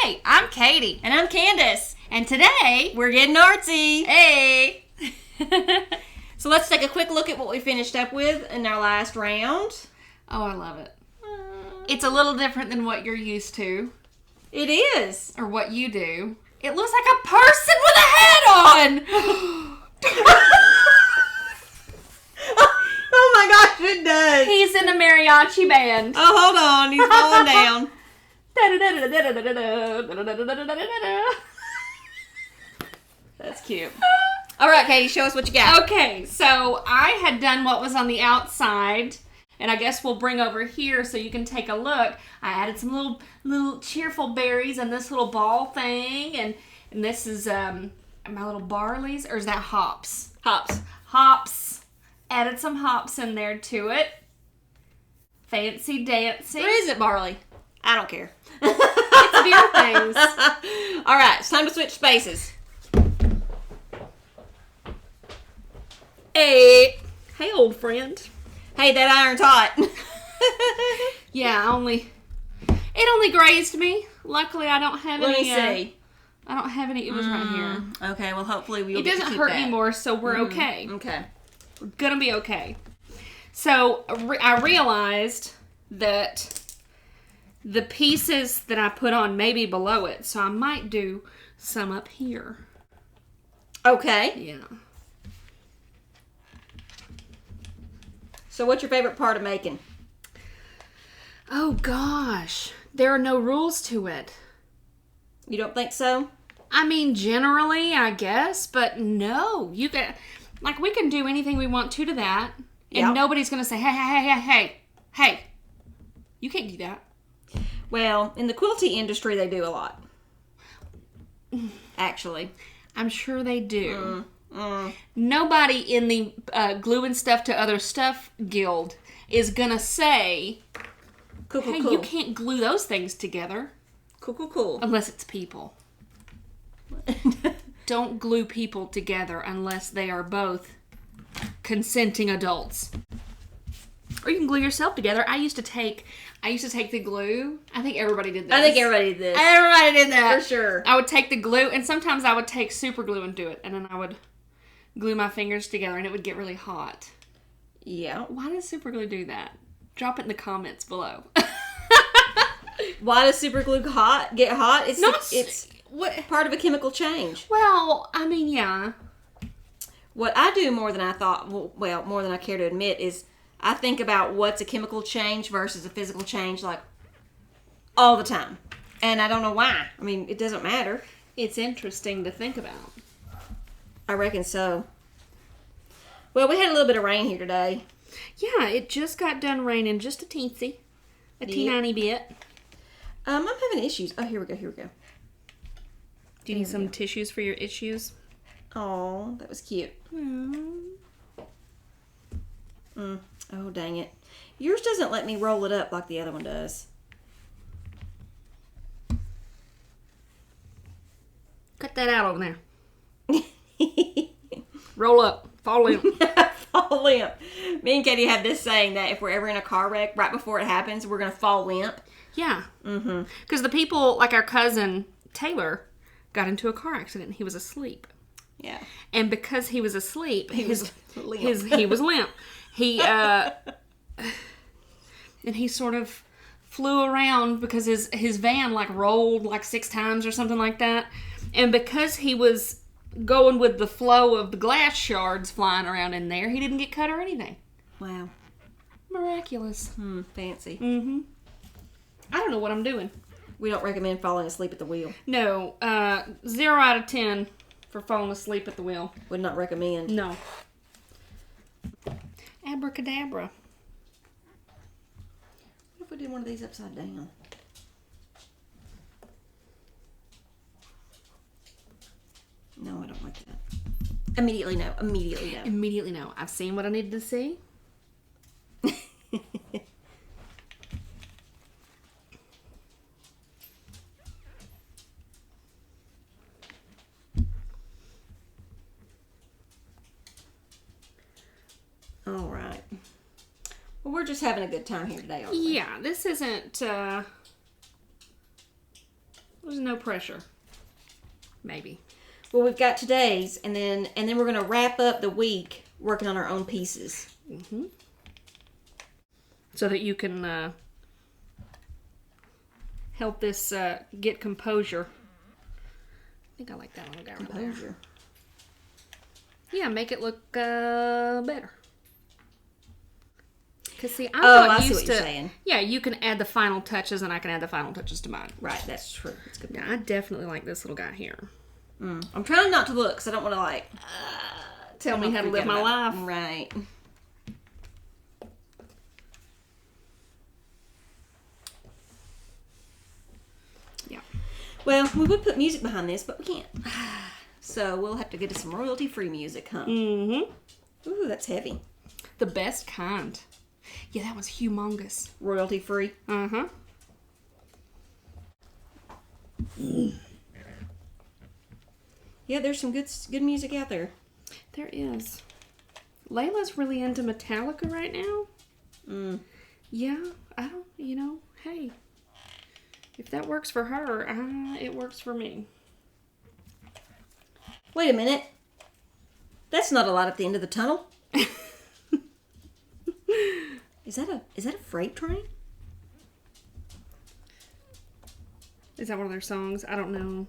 Hey, I'm Katie. And I'm Candice. And today, We're getting artsy. hey! So let's take a quick look at what we finished up with in our last round. Oh, I love it. It's a little different than what you're used to, It is. or what you do. It looks like a person with a hat on! Oh my gosh, it does. He's in a mariachi band. Oh, hold on. He's falling down. That's cute. All right, Katie, show us what you got. Okay, so I had done what was on the outside, and I guess we'll bring over here so you can take a look. I added some little cheerful berries and this little ball thing, and this is my little barleys, or is that hops? Hops. Added some hops in there to it. Fancy dancy. Or is it barley? I don't care. It's beer things. All right, it's time to switch spaces. Hey, old friend. Hey, that iron's hot. Yeah, it only grazed me. Luckily, I don't have Let any. me see. I don't have any. It was right here. Okay, well, hopefully we'll It get to doesn't keep hurt that. anymore, so we're okay. Okay. We're gonna be okay. So I realized that the pieces that I put on may be below it, so I might do some up here. Okay. Yeah. So what's your favorite part of making? Oh gosh, there are no rules to it. You don't think so? I mean, generally, I guess, but no. We can do anything we want to that, and Yep. nobody's gonna say, hey, you can't do that. Well, in the quilty industry, they do a lot. Actually. I'm sure they do. Nobody in the gluing stuff to other stuff guild is gonna say, Cool. hey, you can't glue those things together. Cool. Unless it's people. Don't glue people together unless they are both consenting adults. Or you can glue yourself together. I used to take the glue. I think everybody did this. I think everybody did this. Everybody did that. For sure. I would take the glue, and sometimes I would take super glue and do it, and then I would glue my fingers together, and it would get really hot. Yeah. Why does super glue do that? Drop it in the comments below. Why does super glue get hot? It's what? part of a chemical change. Well, I mean, yeah. What I do more than I thought, well, more than I care to admit, is I think about what's a chemical change versus a physical change, like, all the time. And I don't know why. I mean, it doesn't matter. It's interesting to think about. I reckon so. Well, we had a little bit of rain here today. Yeah, it just got done raining, just a teeny bit. I'm having issues. Oh, here we go. Do you need some tissues for your issues? Oh, that was cute. Oh, dang it. Yours doesn't let me roll it up like the other one does. Cut that out over there. Roll up. Fall in. Fall limp. Me and Katie have this saying that if we're ever in a car wreck, right before it happens, we're going to fall limp. Yeah. Because the people, like our cousin Taylor, got into a car accident. He was asleep. Yeah. And because he was asleep, he was limp. He and he sort of flew around because his van like rolled like 6 times or something like that. And because he was going with the flow of the glass shards flying around in there, he didn't get cut or anything. Wow. Miraculous. Fancy. I don't know what I'm doing. We don't recommend falling asleep at the wheel. No, 0 out of 10 for falling asleep at the wheel. Would not recommend. No. Abracadabra. What if we did one of these upside down? No, I don't like that. Immediately no. Immediately no. I've seen what I needed to see. All right. Well, we're just having a good time here today, aren't we? Yeah, this isn't, there's no pressure. Maybe. Well, we've got today's, and then we're going to wrap up the week working on our own pieces. Mm-hmm. So that you can help this get composure. I think I like that little guy right there. Composure. Yeah, make it look better. Because see, I see what you're saying. Yeah, you can add the final touches, and I can add the final touches to mine. Right, that's true. That's good. Yeah, I definitely like this little guy here. I'm trying not to look because I don't want to Tell me how to live my life. Right. Yeah. Well, we would put music behind this, but we can't. So we'll have to get us some royalty-free music, huh? Mm-hmm. Ooh, that's heavy. The best kind. Yeah, that was humongous. Royalty-free. Uh-huh. Yeah, there's some good music out there. There is. Layla's really into Metallica right now. Yeah, I don't, hey. If that works for her, it works for me. Wait a minute. That's not a lot at the end of the tunnel. Is that a freight train? Is that one of their songs? I don't know.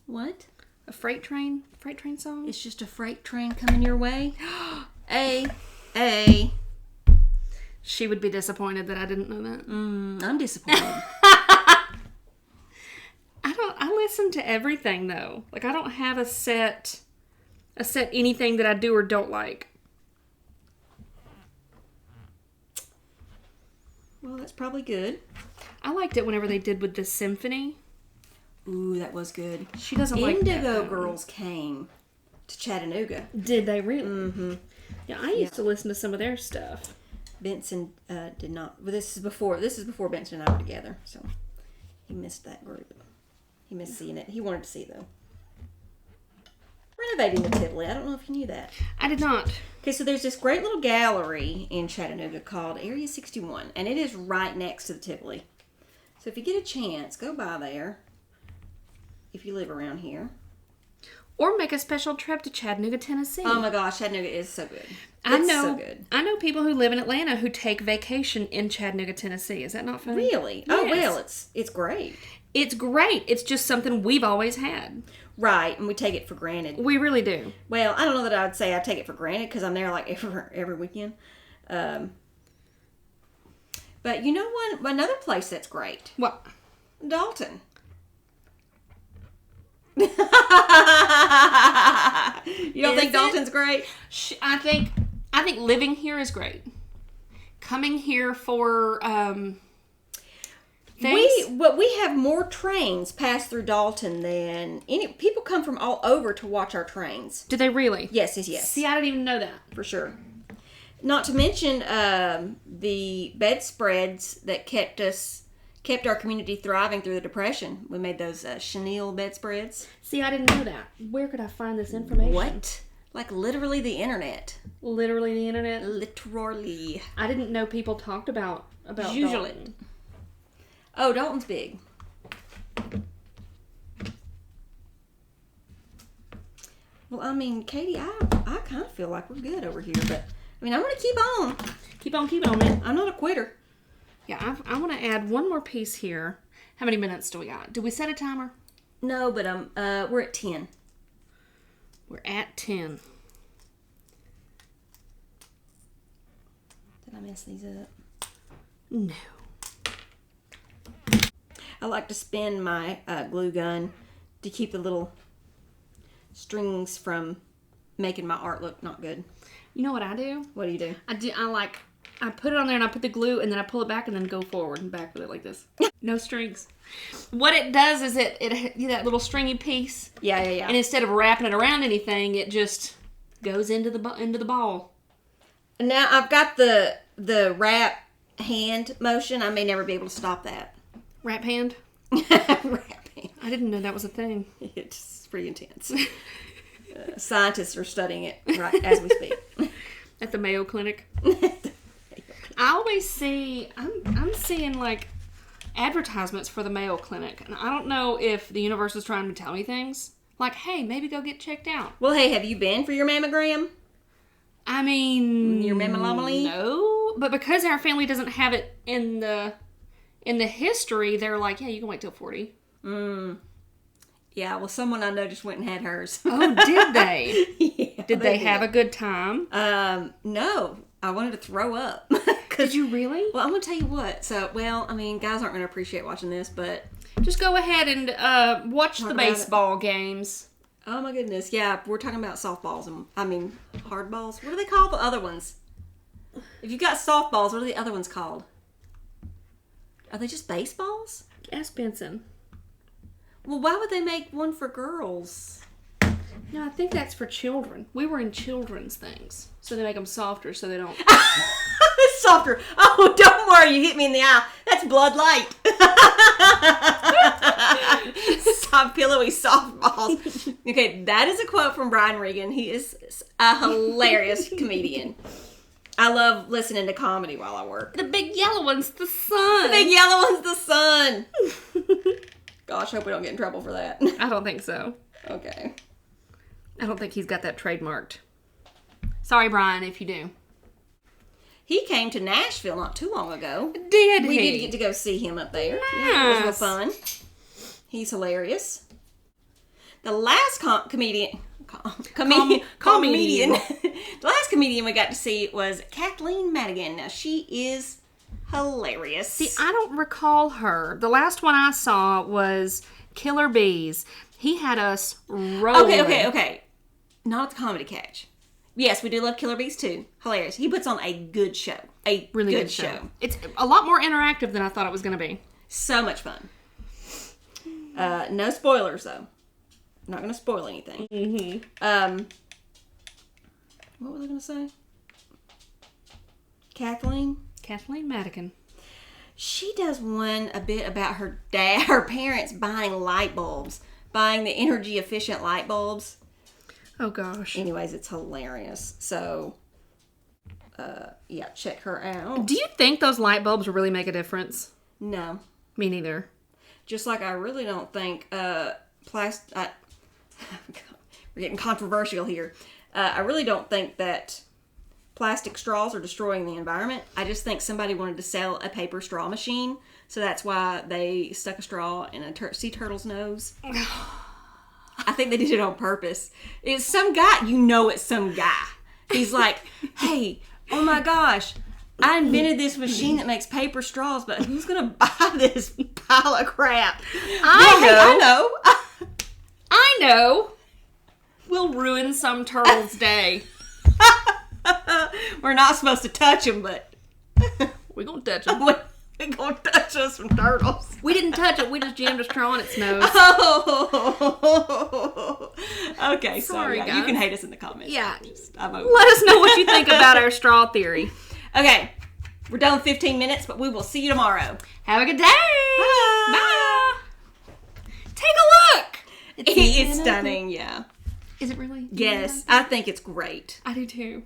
What? A freight train? Freight train song? It's just a freight train coming your way. A. She would be disappointed that I didn't know that. I'm disappointed. I listen to everything though. Like I don't have a set anything that I do or don't like. Well, that's probably good. I liked it whenever they did with the symphony. Ooh, that was good. She doesn't like Indigo that Girls came to Chattanooga. Did they really? Mm-hmm. Yeah, I used to listen to some of their stuff. Benson did not. Well, this is before Benson and I were together, so he missed that group. He missed seeing it. He wanted to see it, though. Renovating the Tivoli. I don't know if you knew that. I did not. Okay, so there's this great little gallery in Chattanooga called Area 61, and it is right next to the Tivoli. So if you get a chance, go by there if you live around here. Or make a special trip to Chattanooga, Tennessee. Oh my gosh, Chattanooga is so good. I know. So good. I know people who live in Atlanta who take vacation in Chattanooga, Tennessee. Is that not funny? Really? Yes. Oh well, it's great. It's great. It's just something we've always had. Right, and we take it for granted. We really do. Well, I don't know that I would say I take it for granted because I'm there like every weekend. But you know another place that's great? What? Dalton. You don't think Dalton's great? I think living here is great. Coming here for things. We have more trains pass through Dalton than any people come from all over to watch our trains. Do they really? Yes. See, I didn't even know that. For sure. Not to mention the bedspreads that kept our community thriving through the Depression. We made those chenille bedspreads. See, I didn't know that. Where could I find this information? What? Like literally the internet. Literally the internet? Literally. I didn't know people talked about usually. Dalton. Oh, Dalton's big. Well, I mean, Katie, I kind of feel like we're good over here, but I mean, I'm going to keep on. Keep on keeping on, man. I'm not a quitter. Yeah, I want to add one more piece here. How many minutes do we got? Did we set a timer? No, but we're at 10. We're at 10. Did I mess these up? No. I like to spin my glue gun to keep the little strings from making my art look not good. You know what I do? What do you do? I put it on there and I put the glue and then I pull it back and then go forward and back with it like this. No strings. What it does is it that little stringy piece. Yeah. And instead of wrapping it around anything, it just goes into the ball. Now I've got the wrap hand motion. I may never be able to stop that. Wrap hand? Wrap hand. I didn't know that was a thing. It's pretty intense. Scientists are studying it right as we speak. At the Mayo Clinic. I always see, I'm seeing like advertisements for the Mayo Clinic. And I don't know if the universe is trying to tell me things. Like, hey, maybe go get checked out. Well, hey, have you been for your mammogram? I mean... Your mammalomery? No. But because our family doesn't have it in the history, they're like, yeah, you can wait till 40. Yeah, well, someone I know just went and had hers. Oh, did they? Yeah, did they have a good time? No. I wanted to throw up. Did you really? Well, I'm going to tell you what. So, well, I mean, guys aren't going to appreciate watching this, but... Just go ahead and watch the baseball games. Oh, my goodness. Yeah, we're talking about softballs. Hardballs. What do they call the other ones? If you've got softballs, what are the other ones called? Are they just baseballs? Ask Benson. Well, why would they make one for girls? No, I think that's for children. We were in children's things. So they make them softer so they don't... Softer. Oh, don't worry. You hit me in the eye. That's Blood Light. Soft, pillowy softballs. Okay, that is a quote from Brian Regan. He is a hilarious comedian. I love listening to comedy while I work. The big yellow one's the sun. The big yellow one's the sun. Gosh, hope we don't get in trouble for that. I don't think so. Okay. I don't think he's got that trademarked. Sorry, Brian, if you do. He came to Nashville not too long ago. Did he? We did get to go see him up there. Nice. Yeah, it was real fun. He's hilarious. The last comedian. The last comedian we got to see was Kathleen Madigan. Now, she is hilarious. See, I don't recall her. The last one I saw was Killer Bees. He had us rolling. Okay. Not at the Comedy Catch. Yes, we do love Killer Bees too. Hilarious. He puts on a good show. A really good show. It's a lot more interactive than I thought it was going to be. So much fun. No spoilers, though. Not going to spoil anything. Mm-hmm. What was I going to say? Kathleen Madigan. She does one a bit about her parents buying light bulbs. Buying the energy efficient light bulbs. Oh, gosh. Anyways, it's hilarious. So, yeah, check her out. Do you think those light bulbs really make a difference? No. Me neither. Just like I really don't think we're getting controversial here. I really don't think that plastic straws are destroying the environment. I just think somebody wanted to sell a paper straw machine, so that's why they stuck a straw in a sea turtle's nose. I think they did it on purpose. It's some guy, it's some guy. He's like, hey, oh my gosh, I invented this machine that makes paper straws, but who's going to buy this pile of crap? I know. We'll ruin some turtle's day. We're not supposed to touch them, but... We're going to touch them. We're going to touch us some turtles. We didn't touch it. We just jammed a straw in its nose. Oh. Okay, sorry, guys. guys. You can hate us in the comments. Yeah. I'm over. Let us know what you think about our straw theory. Okay. We're done with 15 minutes, but we will see you tomorrow. Have a good day. Bye. Bye. Take a look. It's stunning, yeah. Is it really? Yes, I think it's great. I do too.